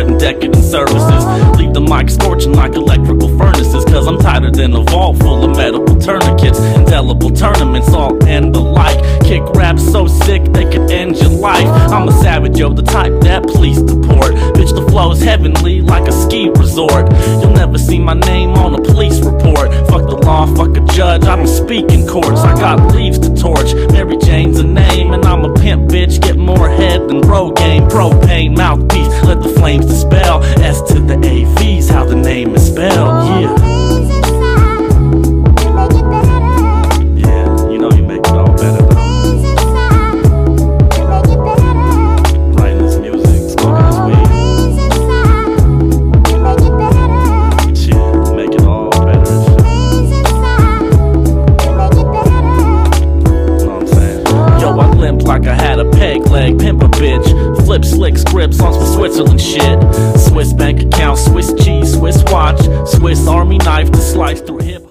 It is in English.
providing decadent services. Leave the mic scorching like electrical furnaces, cause I'm tighter than a vault full of medical tourniquets. Indelible tournaments all end alike. Kick raps so sick they could end your life. I'm a savage, yo, the type that police deport. Bitch, the flow's heavenly like a ski resort. You'll never see my name on a police report. Fuck the law, fuck a judge, I don't speak in courts. I got leaves to torch, Mary Jane's a name. And I'm a pimp, bitch, get more head than Rogaine. Propane, mouthpiece, let the flames dispel. S to the AV's how the name is spelled, yeah. Like I had a peg leg, pimp a bitch. Flip slick scripts on some Switzerland shit. Swiss bank account, Swiss cheese, Swiss watch, Swiss army knife to slice through hip